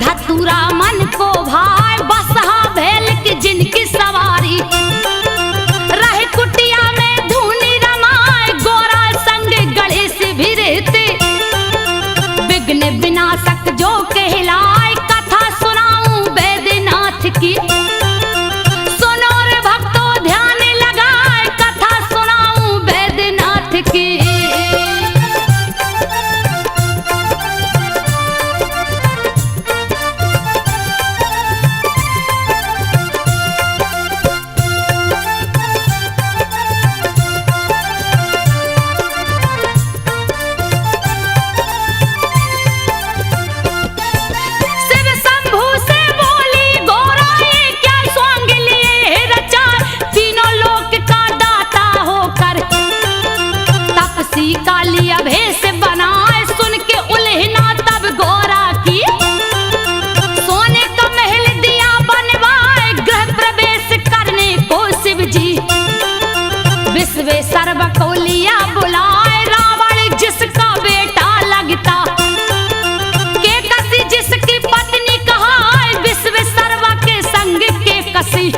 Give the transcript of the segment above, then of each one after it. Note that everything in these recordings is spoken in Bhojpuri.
धतूरा मन को भाई बसहा भेल की जिनकी सवारी रहे कुटिया में धूनी रमाए गोरा संग गणेश भी रहते विघ्न विनाशक जो कहलाए कथा सुनाऊं वैद्यनाथ की सुनो रे भक्तों ध्यान लगाए कथा सुनाऊं वैद्यनाथ की। कालिया भेष बनाए सुन के उल्हना तब गोरा की सोने का महल दिया बनवाए गृह प्रवेश करने को शिव जी विश्वेश्वर को लिया बुलाए रावण जिसका बेटा लगता के कसी जिसकी पत्नी कहाए विश्वेश्वर के संग के कसी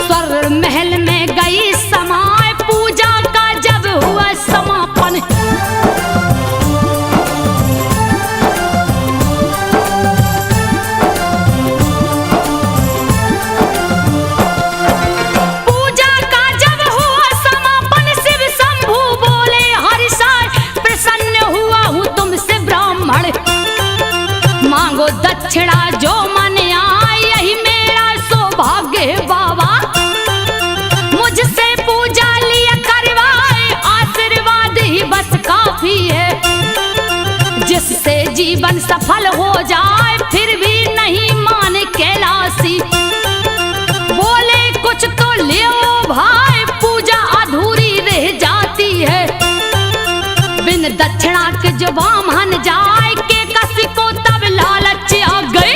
स्वर महल में गई समाए पूजा का जब हुआ समापन पूजा का जब हुआ समापन शिव शंभू बोले हरिशाय प्रसन्न हुआ हूँ तुमसे ब्राह्मण मांगो दक्षिणा जो मन आए यही मेरा सौभाग्य है बाबा मुझसे पूजा लिया करवाए आशीर्वाद ही बस काफी है जिससे जीवन सफल हो जाए फिर भी नहीं माने कैलाशी बोले कुछ तो ले भाई पूजा अधूरी रह जाती है बिन दक्षिणा के जो ब्राह्मण जाए के कसी को तब लालच आ गई।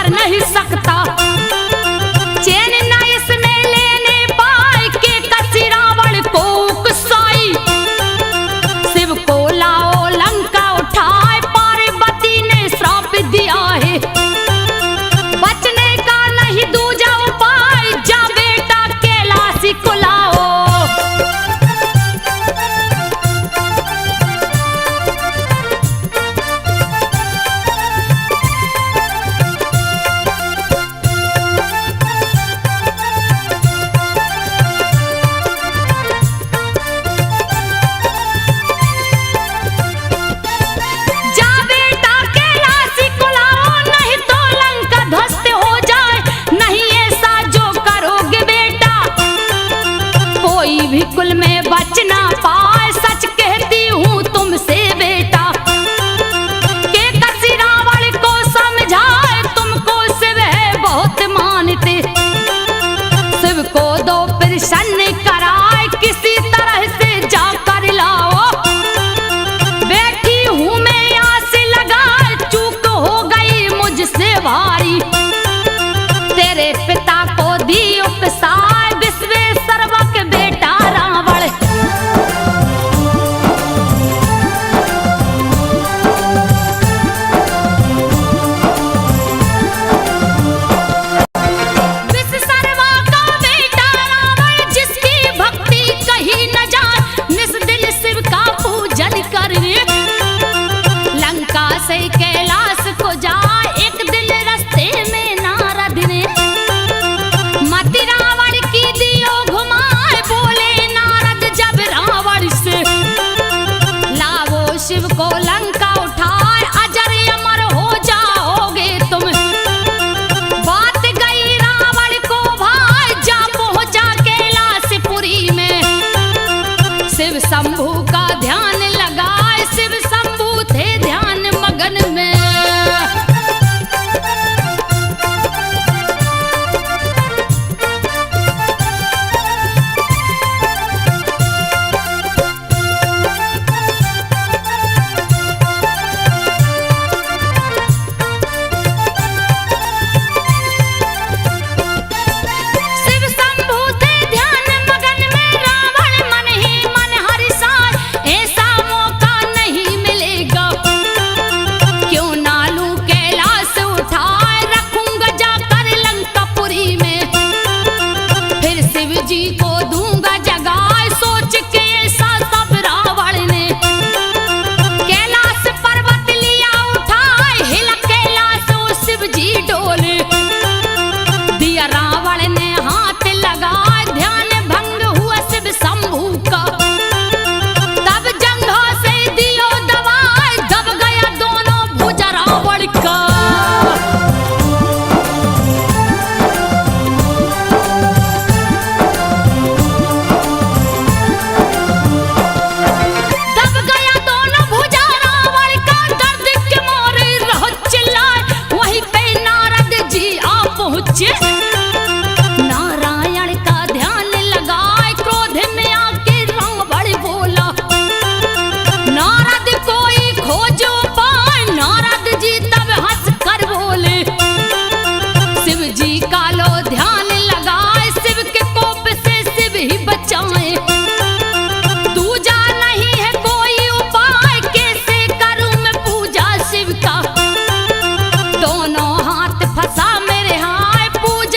कर नहीं सकता। चैन न इसमें लेने पाए के कसी रावण को उकसाई। शिव को लाओ लंका उठाए, पार्वती ने श्राप दिया है। बचने का नहीं दूजा उपाय, जा बेटा कैलाशी को लाओ। जा बेटा कैलाशी को लाओ, नहीं तो लंका ध्वस्त हो जाए। नहीं ऐसा जो करोगे बेटा, कोई भी कुल में बच ना पाए। सच कहती हूँ तुमसे बेटा, के कसी रावण को समझाए। तुमको शिव है बहुत मानते, शिव को दो प्रसन्न कराए। किसी तरह से जाकर लाओ, बैठी हूँ मैं आस लगाए। चूक हो गई मुझसे भारी, तेरे पिता को दी उपसाय। विश्वेश्वरवा के बेटा रावण, विश्वेश्वरवा का बेटा रावण, जिसकी भक्ति कहीं न जाए। निस दिल शिव का पूजन कर लंका से कैलाश को जाए। एक दिन रास्ते में नारद ने मति रावण की दियो घुमाए। बोले नारद जब रावण से, लावो शिव को लंका उठाए। अजर अमर हो जाओगे तुम। बात गई रावण को भाई, जा पहुंचा कैलाशपुरी में। शिव शंभू का ध्यान लगाए, शिव शंभू थे ध्यान मगन में। शिव शंभू थे ध्यान मगन में, रावण मन ही मन हर्षाए। ऐसा मौका नहीं मिलेगा, क्यों ना लूं कैलाश उठाए। रखूंगा जाकर लंकापुरी में, फिर शिव जी को दूंगा जगाए। सोच के ऐसा सब रावण ने कैलाश पर्वत लिया उठाए। हिला कैलाश ओ शिव जी डोले, दिया रावण ने हाथ लगाए। ध्यान भंग हुआ शिव शंभू का, तब जंघा से दियो दबाए। दब गया दोनों भुजा रावण का। दब गया दोनों भुजा रावण का, दर्द के मारे रहो चिल्लाए। वहीं पे नारद जी आ पहुंचे, नारायण का ध्यान लगाए। क्रोध में आके रावण बोला, नारद कोई खोजो पाए। नारद जी तब हंस कर बोले, शिव जी का लो ध्यान लगाए। शिव के कोप से शिव ही बचाए। दूजा नहीं है कोई उपाय, कैसे करूं मैं पूजा शिव का। दोनों हाथ फंसा मेरे हाय, पूजा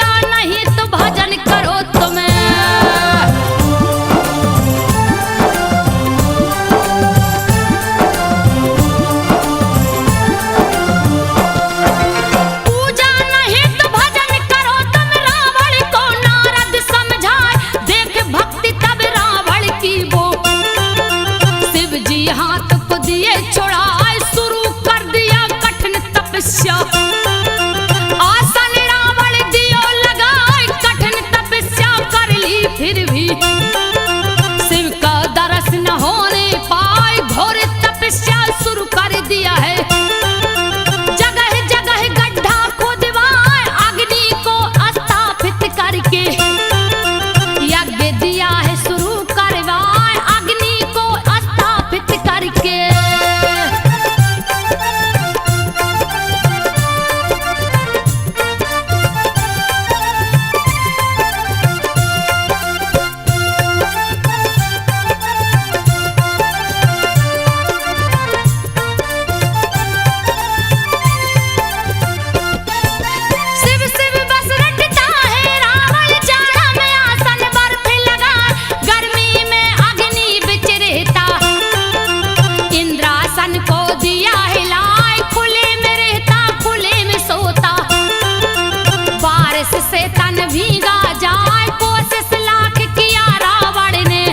गैस से तन भीगा जाए, कोशिश लाख किया रावण ने,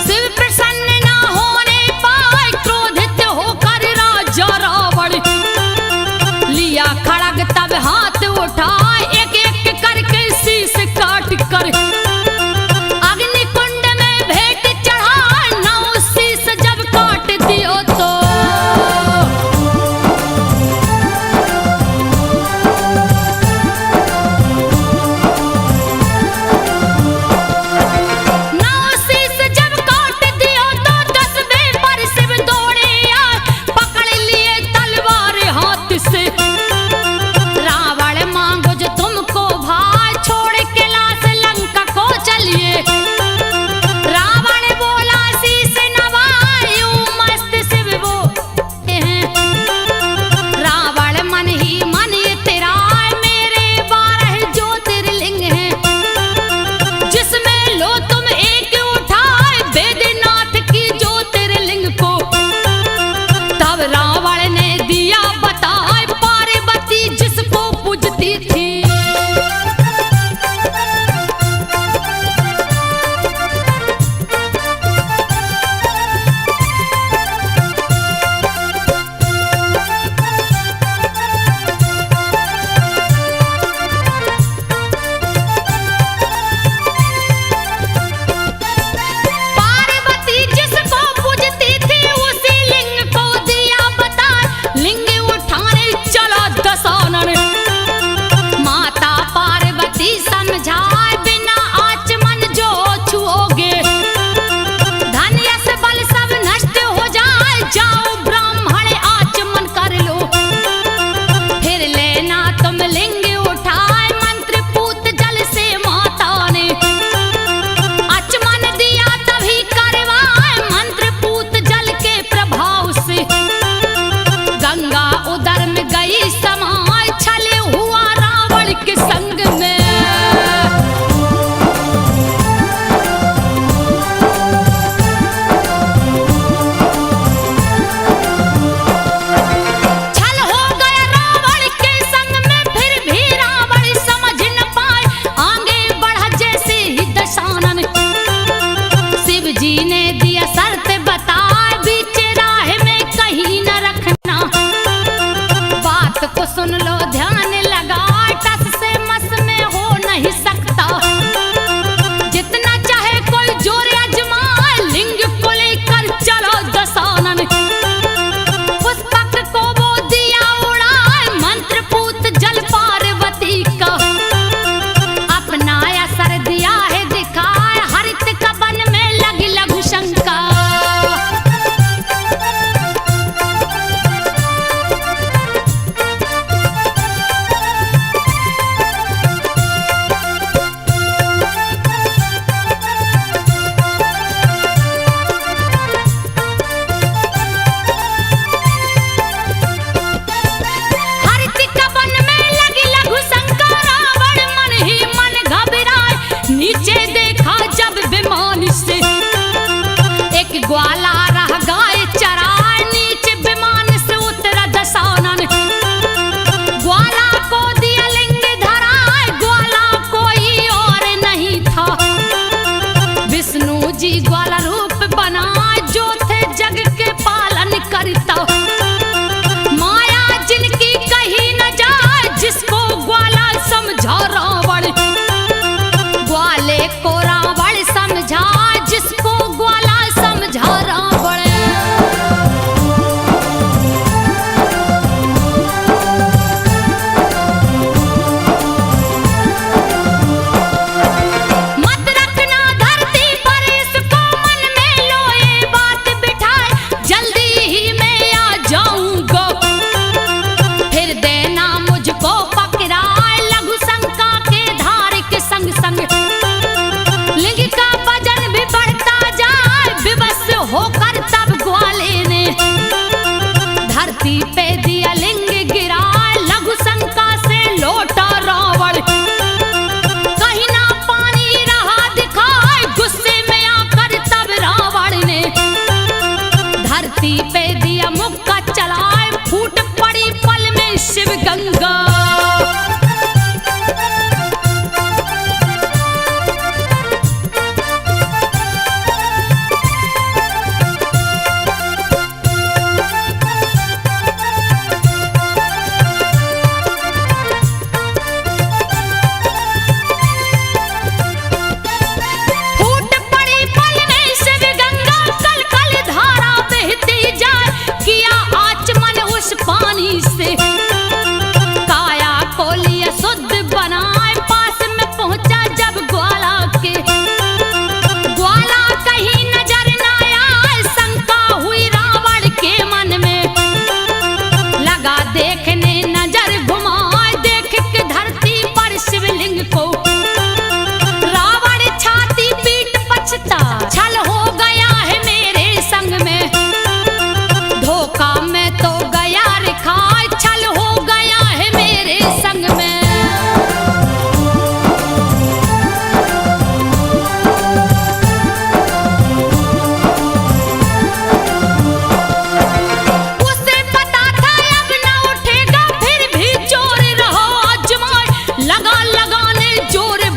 शिव प्रसन्न ना होने पाए, क्रोधित होकर राजा रावण लिया खड़ग तब हाथ उठाए, एक एक करके शीश काट कर अग्निकुंड में भेंट चढ़ाए, नौ शीश जब काट दियो तो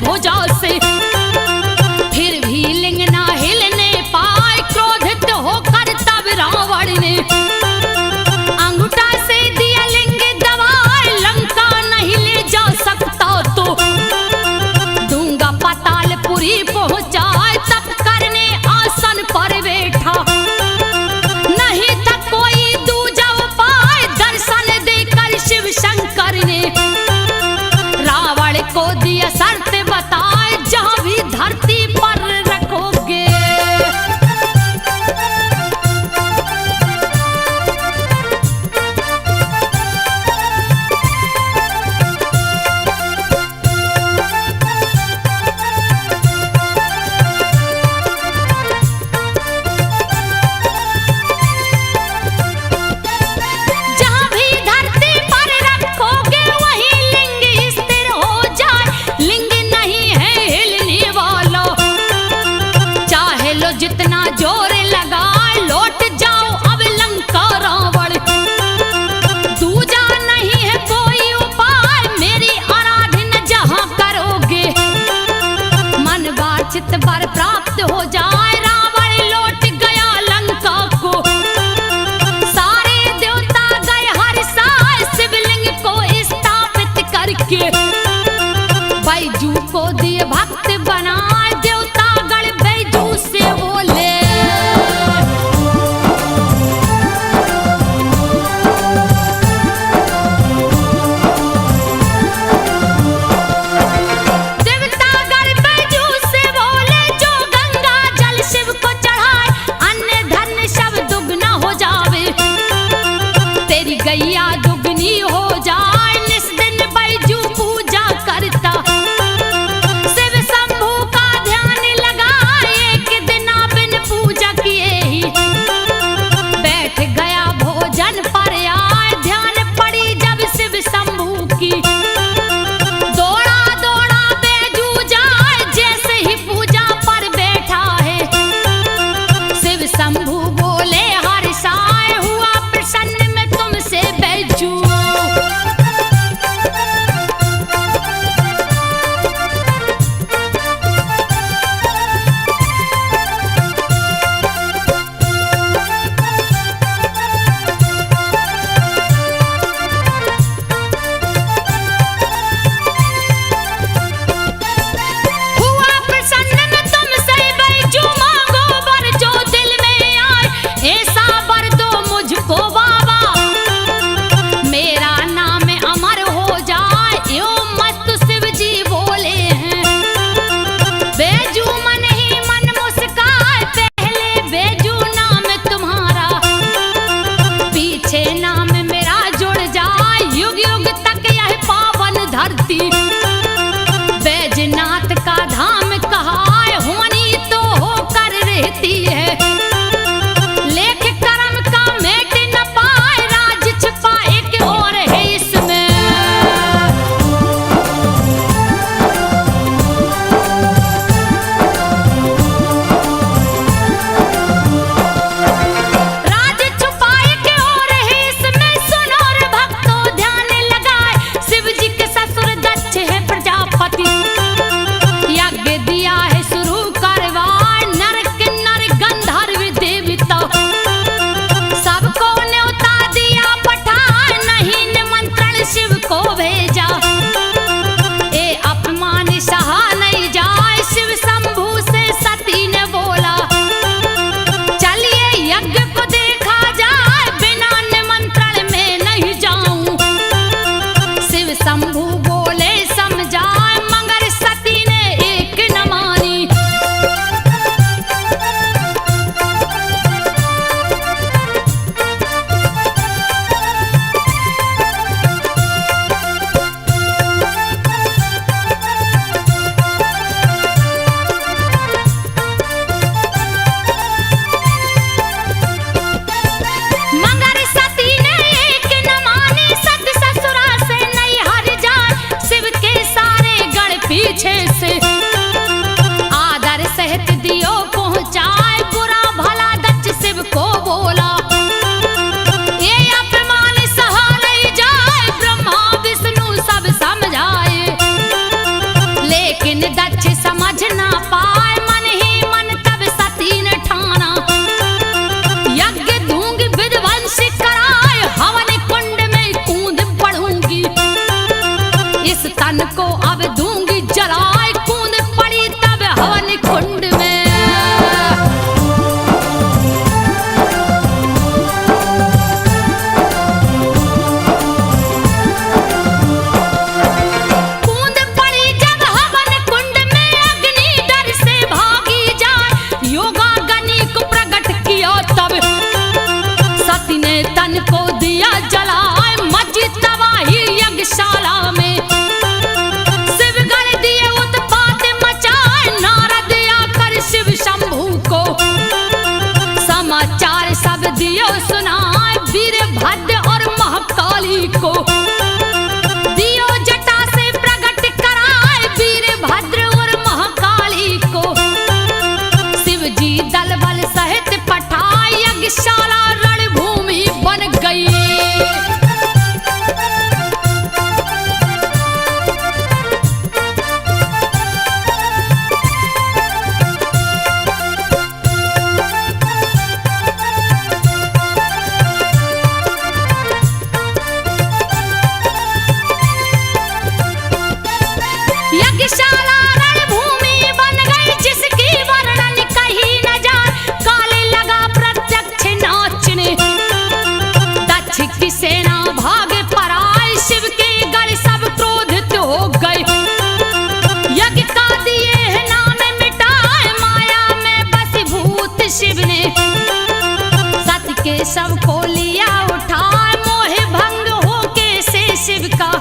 भुजा से, फिर भी लिंग ना हिलने पाए। क्रोधित होकर तब रावण ने अंगूठा से दिया लिंग दबाए। लंका नहीं ले जा सकता तो दूंगा पातालपुरी पहुंचाए। तब करने आसन पर बैठा, नहीं था कोई दूजा उपाय। दर्शन देकर शिव शंकर ने रावण को दिया शर्त बताए, जहां भी धरती पर रखोगे जितना जोर लगा लौट जाओ अब लंका रावण। दूजा नहीं है कोई उपाय, मेरी आराधना जहां करोगे मन वांछित वर प्राप्त हो जाए। रावण लौट गया लंका को, सारे देवता गए हर्षाए। शिवलिंग को स्थापित करके बैजू को दिए भक्त बनाए। देवता गण बैजू से बोले, देवता गण बैजू से बोले, जो गंगा जल शिव को चढ़ाए अन्य धन सब दुगना हो जावे। तेरी गैया दुगनी हो जाए, निस दिन बैजू पूजा करता। शिव शंभू का ध्यान लगाए, एक दिन बिन पूजा किए ही बैठ गया भोजन पर आए। ध्यान पड़ी जब शिव शंभू की, दौड़ा दौड़ा बैजू जाए। जैसे ही पूजा पर बैठा है शिव शंभू बोले हर्षाए, हुआ प्रसन्न मैं तुमसे बैजू। हुआ प्रसन्न मैं तुमसे बैजू, मांगो वर जो दिल में आए। ऐसा वर दो मुझको बाबा, मेरा नाम अमर हो जाए। यो मत शिव जी बोले हैं। बैजू मन ही मन मुस्काए, पहले बैजू नाम तुम्हारा, पीछे नाम मेरा जुड़ जाए। युग युग तक यह पावन धरती बैजनाथ का धाम कहा है। होनी तो होकर रहती है, लेख कर्म का मेट न पाए। राज छिपा एक और है इसमें, राज छुपा एक और है इसमें। सुनो रे भक्तों ध्यान लगाए, शिव जी के ससुर दक्ष है प्रजापति। यज्ञ दिया है शुरू करवाए, नर किन्नर गंधर्व देवता सबको न्योता दिया पठाए। नहीं निमंत्रण शिव को भेजा, ए अपमान सहा नहीं जाए। शिव शंभू से सती ने बोला, चलिए यज्ञ को देखा जाए। बिना निमंत्रण में नहीं जाऊं। शिव शंभू बोले समझाए, मगर इस तन को अब दूंगी जलाए, कूद पड़ी तब हवन कुंड में। कूद पड़ी जब हवन कुंड में, अग्नि डर से भागी जाए, योगाग्नि को प्रकट किया तब सती ने तन को दिया जलाए, मची तबाही यज्ञशाला में। शिव गण दिए उत्पात मचाए, नारद आकर शिव शंभू को समाचार सब दियो सुनाए, वीरभद्र और महाकाली को दियो जटा से प्रकट कराए, वीरभद्र और महाकाली को शिव जी दल बल सहित पठाए, यज्ञशाला रणभूमि बन गई। यज्ञशाला रणभूमि बन गई, जिसकी वर्णन कही न जाए, काले लगा प्रत्यक्ष नाचने, दक्ष की सेना भागे पराए, शिव के गढ़ सब क्रोधित हो गए, यज्ञ का दिए नाम मिटाए, माया में बसीभूत शिव ने सत्य के सब को लिया उठाए, मोह भंग होके से शिव का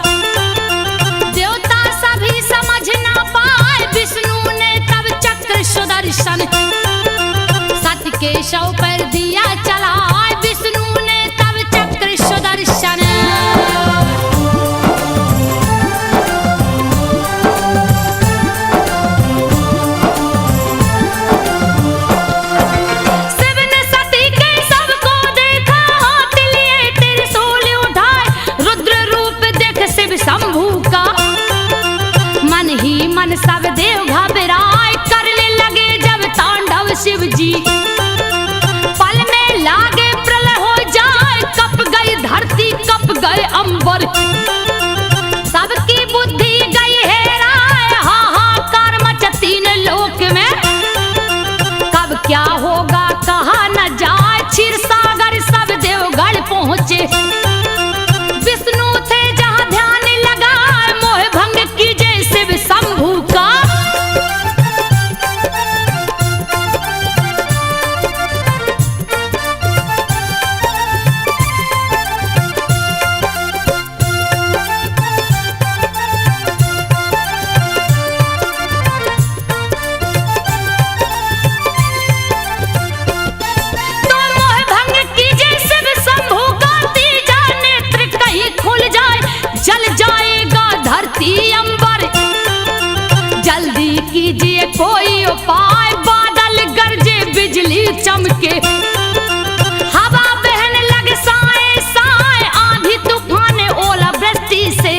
देवता सभी समझ ना पाए, विष्णु ने तब चक्र सुदर्शन सत्य के शव पर दिया चलाए, विष्णु ने तब चक्र सुदर्शन। शिव ने सती के सबको देखा, हाथ लिए त्रिशूल उठाए, रुद्र रूप देख शिव शंभू का मन ही मन सब देव घबराए, करने लगे जब तांडव शिव जी, पल में लागे प्रलय हो जाए, कप गई धरती कप गए अंबर, सबकी बुद्धि गई हेराए, हाहाकार मचा तीन लोक में, कब क्या होगा कहा न जाए, क्षीर सागर सब देवगढ़ पहुंचे, विष्णु थे जहां ध्यान लगाए, मोह भंग कीजे शिव शंभू का। तो मोह भंग कीजे शिव शंभू का, तीजा नेत्र कहीं खुल जाए, जल जाएगा धरती अंबर, जल्दी कीजिए कोई उपाय, बादल गरजे बिजली चमके, हवा बहन लगे साए साए, आंधी तूफान ओला वृष्टि से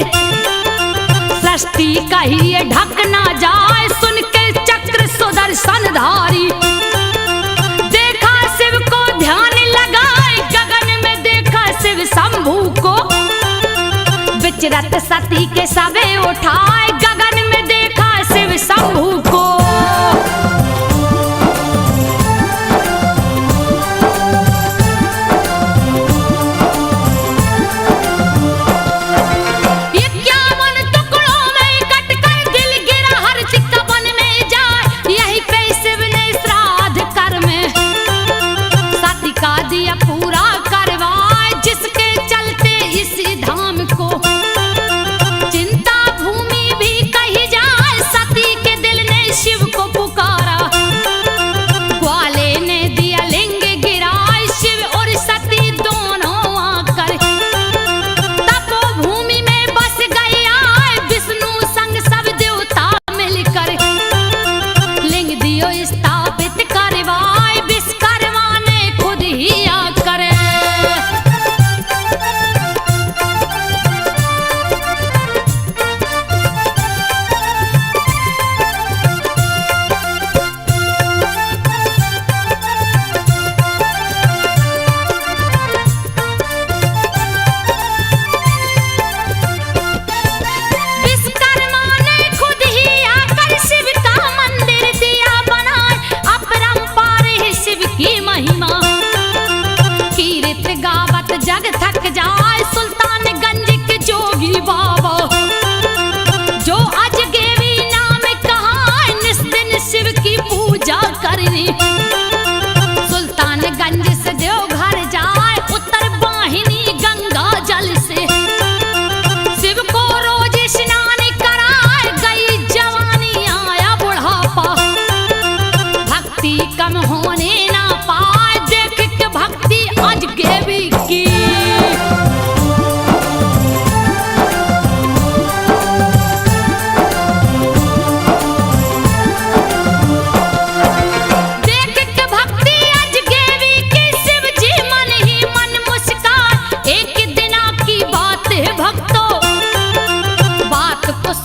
सृष्टि कहिए ढक ना जाए, सुन के चक्र सुदर्शन धारी, देखा शिव को ध्यान लगाए, गगन में देखा शिव शंभू को, विचरत सती के सबे उठाए, गगन में देखा शिव शंभू को। चिंता भूमि भी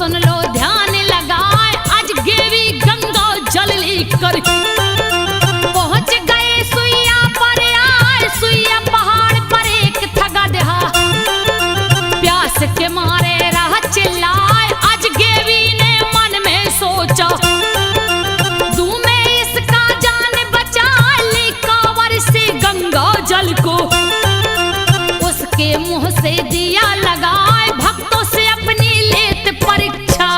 सुन लो ध्यान लगाए, आज गेवी गंगा जल लेकर पहुंच गए सुइया पर आए। सुइया पहाड़ पर एक थगा दहा, प्यास के मारे रहा चिल्लाए। आज गेवी ने मन में सोचा, दूं मैं इसका जान बचा ली कांवर से गंगा जल को। उसके मुंह से दिया लगाए, भक्तों से अपनी लेत परीक्षा।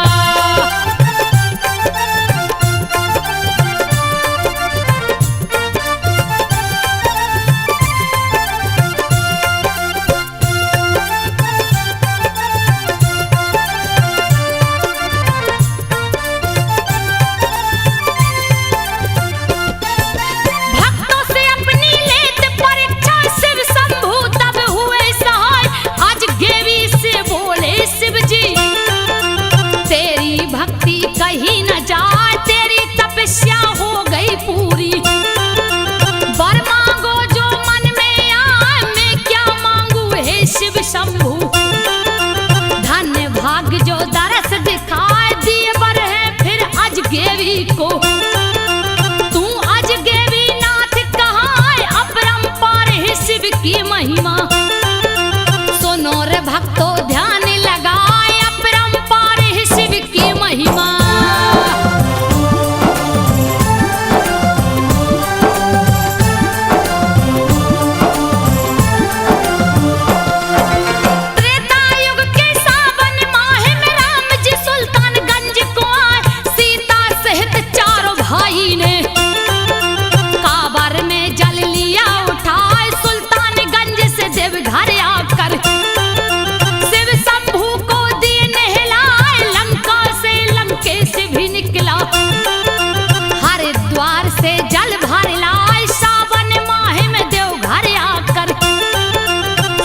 भक्तों से अपनी लेत परीक्षा, शिव शंभू तब हुए सहाय। आज गेवी से बोले शिव जी, तेरी भक्ति कहीं न जाए, तेरी तपस्या हो गई पूरी। वर मांगो जो मन में आए, मैं क्या मांगू हे शिव शंभू। धन्य भाग जो दरस दिखाए, दिए वर है फिर आज गेवी को। तू आज गेवी नाथ कहाँ, अपरंपार है शिव की महिमा। सुनो रे भक्तों ध्यान लगाए, अपरंपार है शिव की महिमा। त्रेता युग के सावन माह में राम जी सुल्तानगंज को आए। सीता सहित चारों भाई ने कांवर में जल लिया उठाए। सुल्तानगंज से देवघर आकर शिव शंभू को दिए नहलाए। लंका से लंकेश भी निकला, हरिद्वार से जल भर लाए। सावन माह में देवघर आकर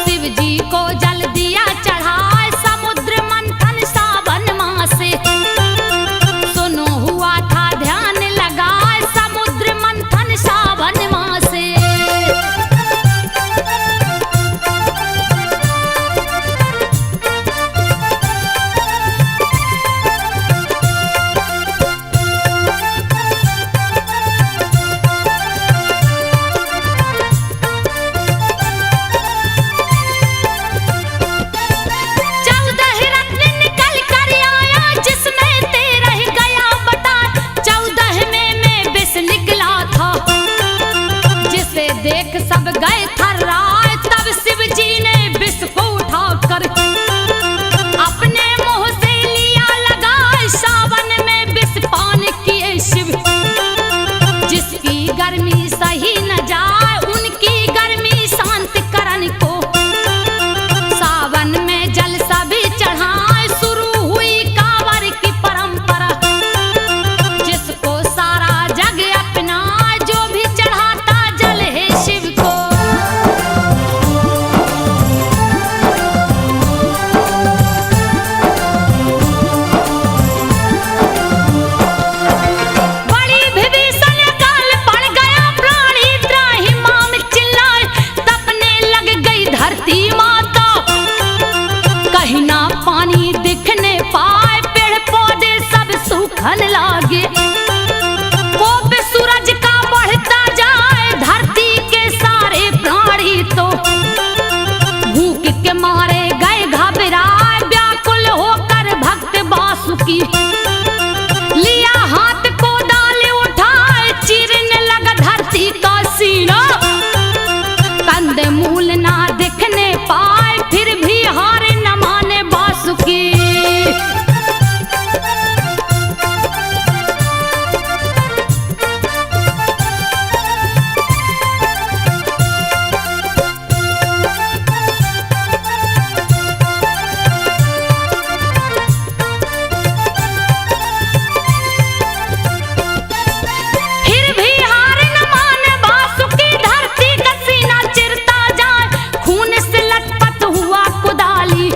शिव जी को जल दिया चढ़ाए। समुद्र मंथन सावन माह से, सुनो हुआ था ध्यान लगाए। समुद्र मंथन सावन माह से। चौदह रत्न निकल कर आया, जिसमें 13 गया बता। 14 में मैं विष निकला था, जिसे देख सब गए थर्राए। तब शिव जी ने विष को उठाकर अपने मुंह से लिया लगाए। सावन में विष पान किए शिव, जिसकी गर्मी सही न जाए, उनकी गर्मी शांत करन को। सावन में जल सभी चढ़ाए, शुरू हुई कांवर की परंपरा। जिसको सारा जग अपना, जो भी चढ़ाता जल है शिव को। बड़ी विभीषण काल पड़ गया, प्राणी त्राहि माम चिल्लाए। तपने लग गई धरती माता, कहीं ना पानी दिखने पाए। पेड़ पौधे सब सूखन लागे, कोप सूरज का बढ़ता जाए। धरती के सारे प्राणी तो भूख के मारे गए घबराए। व्याकुल होकर भक्त वासुकी लिया हाथ को डाल उठाए। चीरने लगा धरती का सीना, कंद मूल ना दिखने पाए। फिर भी हार न माने वासुकी। फिर भी हार न माने वासुकी, धरती का सीना चिरता जाए। खून से लटपट हुआ कुदाली,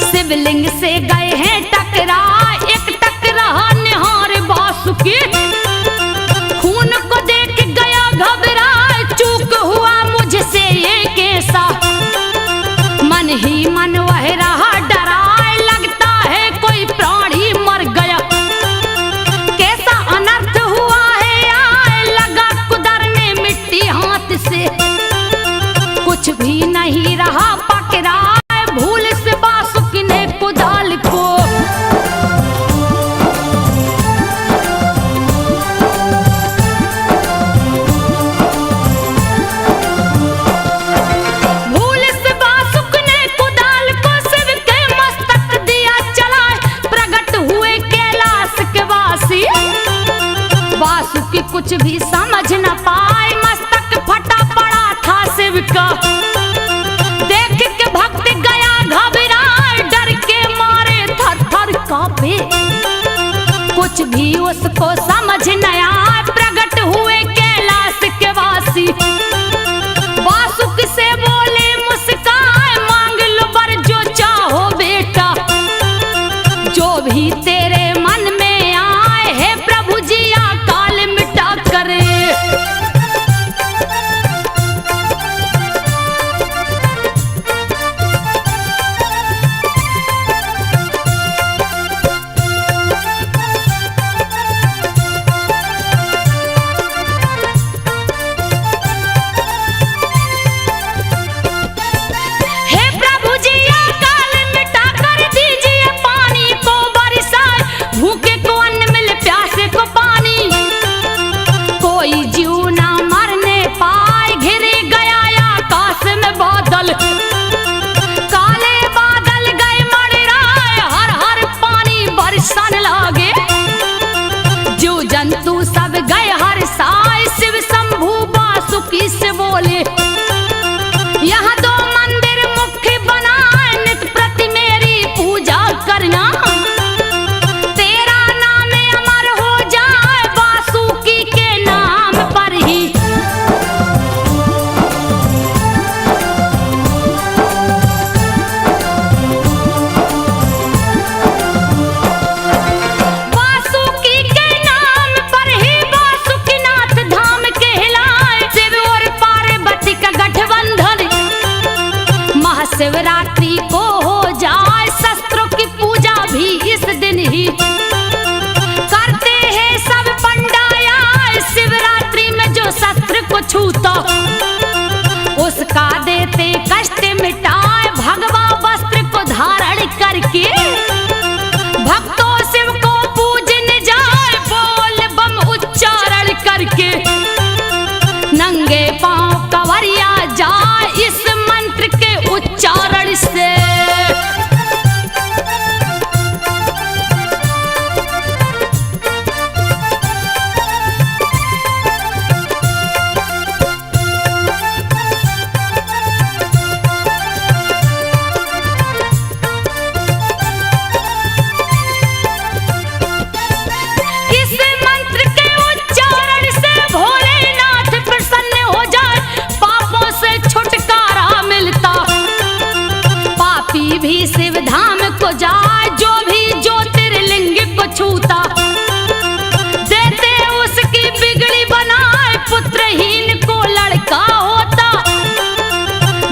शिवलिंग से गए हैं टकरा। एक टकरा निहार वासुकी, खून को देख गया घबरा। चूक हुआ मुझसे ये कैसा, मन ही मन वह रहा डरा। लगता है कोई कुछ भी समझ न पाए, मस्तक फटा पड़ा था शिव का। देख के भक्त गया घबराए, डर के मारे थर थर कांपे। कुछ भी उसको समझ न आए, प्रकट हुए कैलाश के वासी। वासुक से बोले मुस्काए, मांग लो वर जो चाहो बेटा, जो भी तेरे मन में आए, हे प्रभु जी अकाल मिटा करे। जंतु सब गए हर साय, शिव शंभु वासुकी से बोले, यहाँ 2 मंदिर मुख्य बनाए, नित प्रति मेरी पूजा करना। तेरा नाम अमर हो जाए, वासुकी के नाम पर ही। शिवरात्रि को हो जाए, शस्त्रों की पूजा भी इस दिन ही करते हैं सब पंडाया। शिवरात्रि में जो शस्त्र को छूता, उसका देते कष्ट मिटाए, भगवा वस्त्र को धारण करके भक्तों शिव को पूजने जाए, बोल बम उच्चारण करके। नंगे पांव कंवरिया जाए, इस मंत्र के उच्चारण से। भी शिव धाम को जाए, जो भी ज्योतिर्लिंग को छूता, देते उसकी बिगड़ी बनाए, पुत्रहीन को लड़का होता।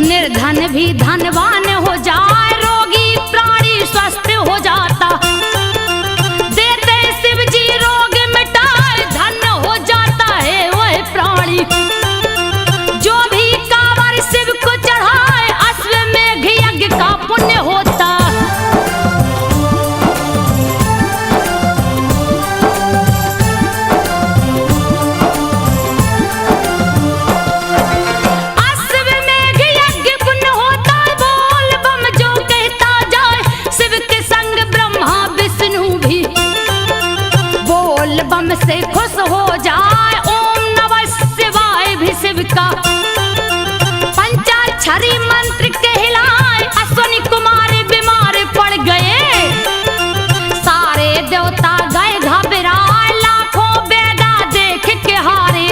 निर्धन भी धनवान हो जाए, रोगी प्राणी स्वस्थ हो जाता। देते शिव जी रोग मिटाए, धन्य हो जाता है वह प्राणी। जो भी कांवर शिव को चढ़ाए, अश्वमेघ यज्ञ का पुण्य होता। अश्वमेघ यज्ञ पुण्य होता, बोल बम जो कहता जाए, शिव के संग ब्रह्मा विष्णु भी बोल बम से खुश हो जाए। ओम नमः शिवाय भी शिव का पंचाक्षरी मंत्र कहलाए, अश्वनी कुमार बीमार पड़ गए, सारे देवता गए घबराए, लाखों वेदा देख के हारे,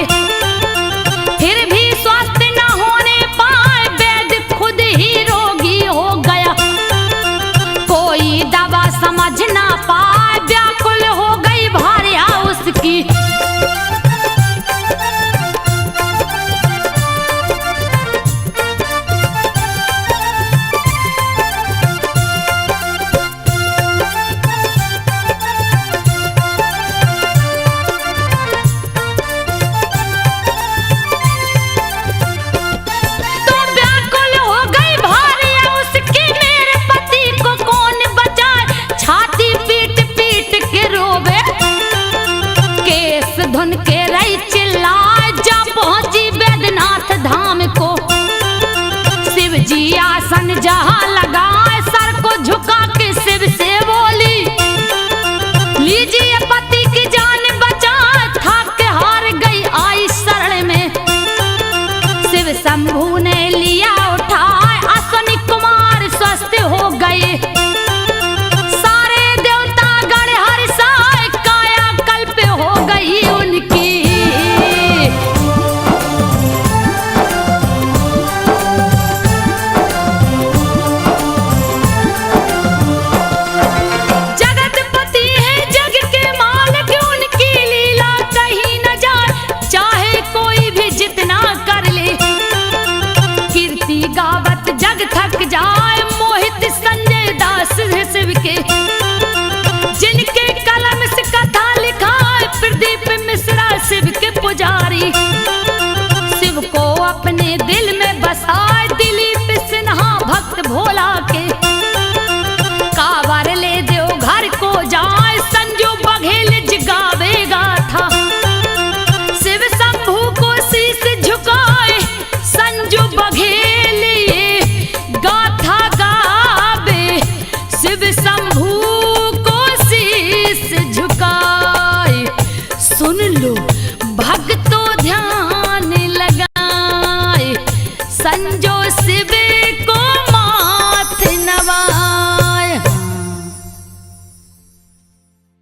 फिर भी स्वस्थ न होने पाए, वेद खुद ही रोगी हो गया। कोई दवा समझ ना पाए, व्याकुल हो गई भार्या उसकी। धुन के रही चिल्लाए, जा पहुंची बैद्यनाथ धाम को। शिव जी आसन जहां लगाए, सर को झुका के शिव से बोली, लीजिए पति की जान बचा, थक हार गई शिव के पुजारी। शिव को अपने दिल में बसाए दिलीप सिन्हा भक्त भोला के। कावर ले दो घर को जाए संजू बघेल जगावेगा था। शिव शंभू को शीश झुकाए संजू बघेल गाथा गावे। शिव शंभू को शीश झुकाए। सुन लो भक्तों ध्यान लगाए संजो शिव